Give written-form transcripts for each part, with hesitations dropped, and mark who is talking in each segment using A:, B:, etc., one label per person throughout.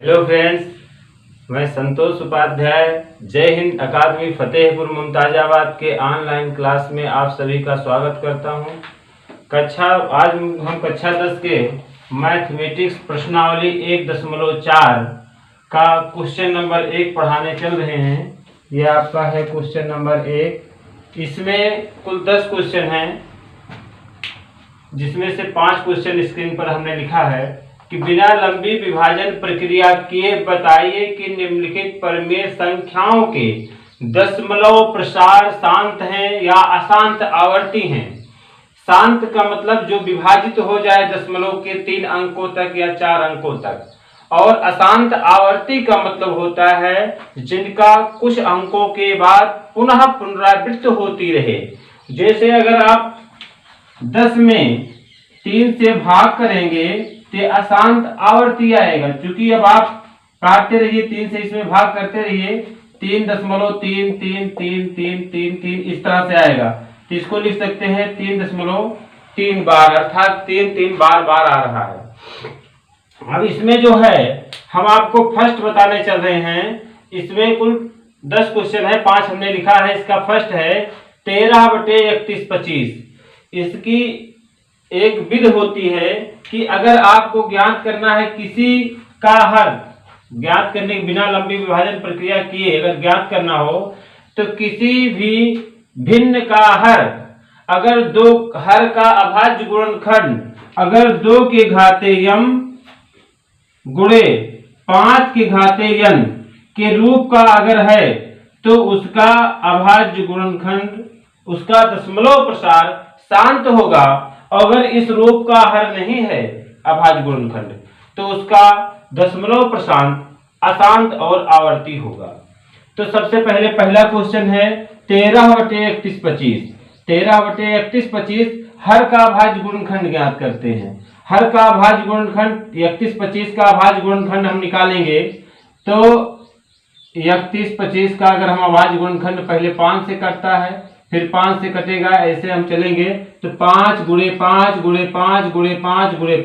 A: Hello friends, मैं संतोष उपाध्याय जय हिंद अकादमी फतेहपुर मुमताजाबाद के ऑनलाइन क्लास में आप सभी का स्वागत करता हूं। आज हम कक्षा 10 के मैथमेटिक्स प्रश्नावली 1.4 का क्वेश्चन नंबर 1 पढ़ाने चल रहे हैं। यह आपका है क्वेश्चन नंबर 1। इसमें कुल 10 क्वेश्चन हैं, जिसमें से 5 क्वेश्चन स्क्रीन पर हमने लिखा है कि बिना लंबी विभाजन प्रक्रिया किए बताइए कि निम्नलिखित परिमेय संख्याओं के दशमलव प्रसार शांत हैं या अशांत आवर्ती हैं। शांत का मतलब जो विभाजित हो जाए दशमलव के 3 अंकों तक या 4 अंकों तक, और अशांत आवर्ती का मतलब होता है जिनका कुछ अंकों के बाद पुनः पुनरावृत्त होती रहे। जैसे अगर आप 10 में 3 से भाग करेंगे तो अशांत आवर्ती आएगा, क्योंकि अब आप काटते रहिए 3 से, इसमें भाग करते रहिए 3.33333 इस तरह से आएगा। तो इसको लिख सकते हैं 3.3 बार, अर्थात 3 बार आ रहा है। अब इसमें जो है हम आपको फर्स्ट बताने चल रहे हैं। इसमें कुल 10 क्वेश्चन है, 5 हमने लिखा है। इसका फर्स्ट है 13/31/25। इसकी एक विधि होती है कि अगर आपको ज्ञात करना है किसी का हर, ज्ञात करने के बिना लंबी विभाजन प्रक्रिया किए अगर ज्ञात करना हो तो किसी भी भिन्न का हर, अगर दो हर का अभाज्य गुणनखंड अगर 2 के घाते m गुणे 5 के घाते n के रूप का अगर है तो उसका अभाज्य गुणनखंड, उसका दशमलव प्रसार शांत होगा। अगर इस रूप का हर नहीं है अभाज्य गुणनखंड तो उसका दशमलव प्रसार अशांत और आवर्ती होगा। तो सबसे पहले पहला क्वेश्चन है 13/31/25। 13/31/25 हर का अभाज्य गुणनखंड ज्ञात करते हैं। हर का अभाज्य गुणनखंड 31/25 का अभाज्य गुणनखंड हम निकालेंगे तो 31/25 का अगर हम अभाज्य गुणनखंड पहले 5 से कटता है, फिर 5 से कटेगा, ऐसे हम चलेंगे तो 5 गुणे 5 गुणे 5 गुणे 5 गुणे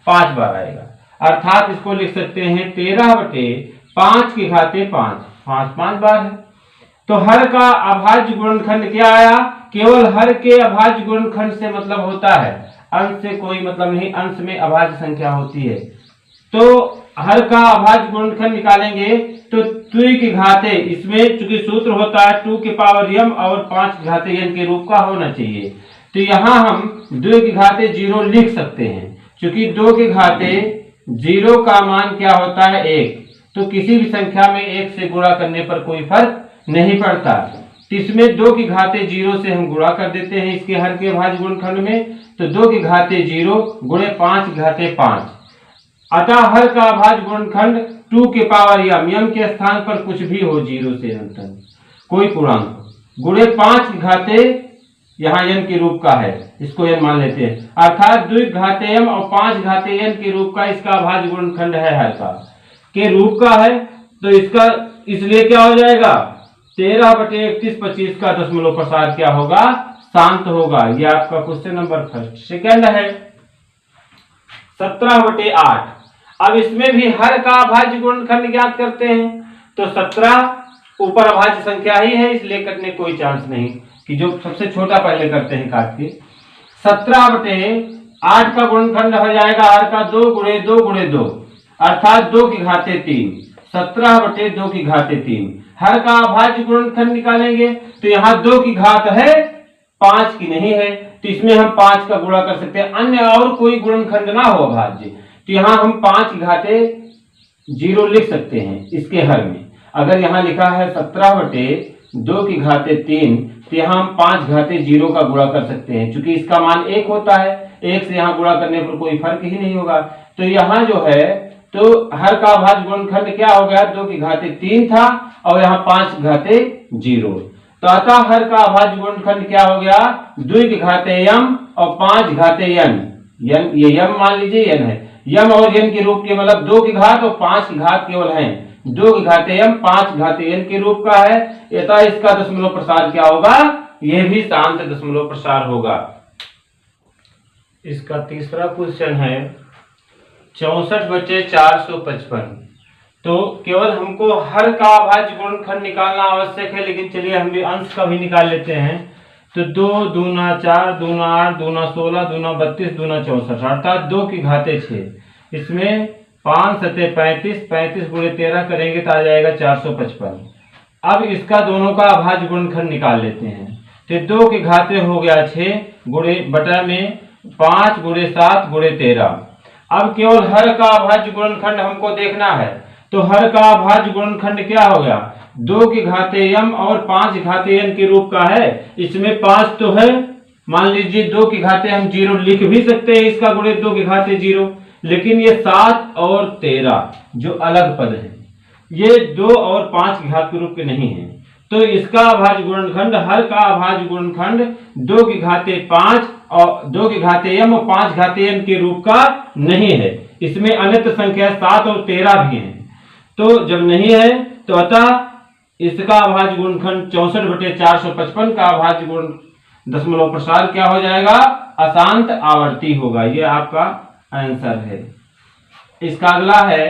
A: 5 बार आएगा। अर्थात इसको लिख सकते हैं 13/5 के घाते 5 बार है। तो हर का अभाज्य गुणनखंड क्या आया? केवल हर के अभाज्य गुणनखंड से मतलब होता है, अंश से कोई मतलब नहीं, अंश में अभाज्य संख्या होती है। तो हर का अभाज्य गुणनखंड निकालेंगे तो 2 के घाते, इसमें चूंकि सूत्र होता है 2 के पावर m और 5 के घाते n के रूप का होना चाहिए। तो यहाँ हम 2 के घाते 0 लिख सकते हैं, क्योंकि 2 के घाते 0 का मान क्या होता है 1। तो किसी भी संख्या में 1 से गुणा करने पर कोई फर्क नहीं पड़ता। तो इसमें 2 के घाते 0 से हम गुणा कर देते हैं इसके हर के अभाज्य गुणनखंड में, तो 2 के घाते 0 गुणे 5 के घाते 5। अतः हर का अभाज्य गुणनखंड 2 के पावर m के स्थान पर कुछ भी हो 0 से n तक कोई पूर्णांक गुणे 5 के घाते, यहाँ n के रूप का है, इसको n मान लेते हैं। अर्थात 2 के घाते m और 5 के घाते n के रूप का इसका अभाज्य गुणनखंड है, हर का के रूप का है। तो इसका इसलिए क्या हो जाएगा 13/31/25 का दशमलव प्रसार क्या होगा? शांत होगा। यह आपका क्वेश्चन नंबर फर्स्ट। सेकेंड है 17/8। अब इसमें भी हर का अभाज्य गुणनखंड ज्ञात करते हैं। तो 17 ऊपर अभाज्य संख्या ही है, इसलिए कटने कोई चांस नहीं, कि जो सबसे छोटा पहले करते हैं काट के। 17/8 का गुणनखंड हो जाएगा हर का 2 गुणे 2 गुणे 2, अर्थात 2 के घाते 3। 17/2 के घाते 3 हर का अभाज्य गुणनखंड निकालेंगे तो यहाँ 2 की घात है, 5 की नहीं है, तो इसमें हम 5 का गुणा कर सकते हैं। अन्य और कोई गुणनखंड ना हो अभाज्य, तो यहाँ हम 5 घाते 0 लिख सकते हैं इसके हर में। अगर यहाँ लिखा है 17/2 की घाते 3, तो यहाँ हम 5 घाते 0 का गुणा कर सकते हैं, क्योंकि इसका मान 1 होता है। 1 से यहाँ गुणा करने पर कोई फर्क ही नहीं होगा। तो यहाँ जो है तो हर का अभाज्य गुणनखंड क्या हो गया? 2 की घाते 3 था और यहाँ 5 घाते 0। तो अतः हर का अभाज्य गुणनखंड क्या हो गया? 2 के घाते m और 5 घाते n। ये m मान लीजिए n है, m और n के रूप के मतलब 2 की घात और 5 की घात केवल है। 2 के घाते m 5 घाते n के रूप का है। अतः इसका दशमलव प्रसार क्या होगा? यह भी शांत दशमलव प्रसार होगा। इसका तीसरा क्वेश्चन है 64/455। तो केवल हमको हर का अभाज्य गुणनखंड निकालना आवश्यक है, लेकिन चलिए हम भी अंश का भी निकाल लेते हैं। तो 2 दूना 4 दूना 8 दूना 16 दूना 32 दूना 64 अर्थात 2 की घाते 6। इसमें 5 सते 35, 35 गुणे 13 करेंगे तो आ जाएगा 455। अब इसका दोनों का अभाज्य गुणनखंड निकाल लेते हैं। तो 2 की घाते हो गया 6 गुणे बटा में 5 गुणे 7 गुणे 13। अब केवल हर का अभाज्य गुणनखंड हमको देखना है। तो हर का अभाज्य गुणनखंड क्या हो गया, 2 की घाते m और 5 घाते n के रूप का है। इसमें 5 तो है, मान लीजिए 2 की घाते हम 0 लिख भी सकते हैं, इसका गुणे 2 की घाते 0, लेकिन ये 7 और 13 जो अलग पद है ये 2 और 5 की घात के रूप के नहीं है। तो इसका अभाज्य गुणनखंड, हर का अभाज्य गुणनखंड 2 की घाते 5 और 2 की घाते m और 5 घाते n के रूप का नहीं है। इसमें अन्य संख्या 7 और 13 भी है। तो जब नहीं है तो अतः इसका अभाज्य गुणनखंड 64/455 का अभाज्य गुण दशमलव प्रसार क्या हो जाएगा, अशांत आवर्ती होगा। ये आपका आंसर है। इसका अगला है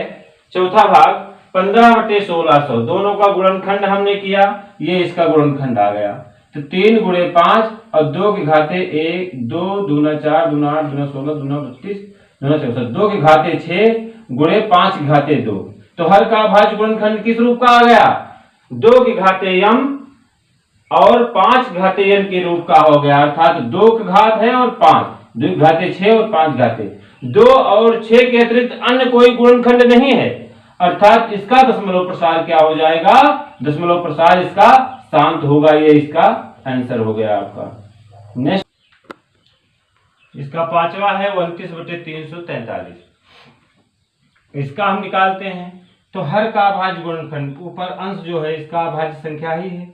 A: चौथा भाग 15/1600। दोनों का गुणनखंड हमने किया, ये इसका गुणनखंड आ गया। तो 3 गुणे 5 और 2 की घाते 1 2 दूना 4 दूना 8 दूना 16 दूना 32 दूना 64, 2 की घाते 6 गुणे 5 की घाते 2। तो हर का अभाज्य गुणनखंड किस रूप का आ गया, 2 की घाते m और 5 घाते n के रूप का हो गया। अर्थात 2 की घात है और 5, 2 की घाते 6 और 5 घाते 2 और 6 के अतिरिक्त अन्य कोई गुणनखंड नहीं है। अर्थात इसका दशमलव प्रसार क्या हो जाएगा, दशमलव प्रसार इसका शांत होगा। ये इसका आंसर हो गया आपका। नेक्स्ट इसका पांचवा है 29/343। इसका हम निकालते हैं। तो हर का अभाज्य गुणनखंड, ऊपर अंश जो है इसका अभाज्य संख्या ही है।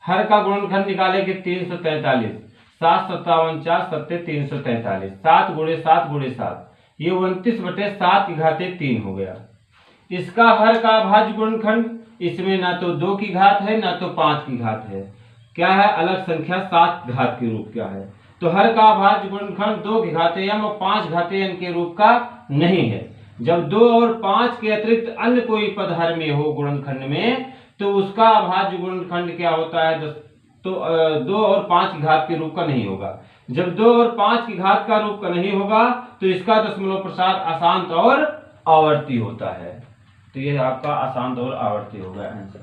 A: हर का गुणनखंड निकालेंगे 343, 7 57 4 सत्ते 343, 7 गुणे 7 गुणे 7, ये 29/7 की घाते 3 हो गया। इसका हर का अभाज्य गुणनखंड, इसमें ना तो 2 की घात है ना तो 5 की घात है, क्या है अलग संख्या 7 घात के रूप क्या है। तो हर का अभाज्य गुणनखंड 2 की घाते m और 5 घाते n के रूप का नहीं है। जब 2 और 5 के अतिरिक्त अन्य कोई पद हर में हो गुणनखंड में, तो उसका अभाज्य गुणनखंड क्या होता है, तो 2 और 5 की घात के रूप का नहीं होगा। जब 2 और 5 की घात का रूप का नहीं होगा तो इसका दशमलव प्रसार अशांत और आवर्ती होता है। तो ये आपका अशांत और आवर्ती होगा आंसर।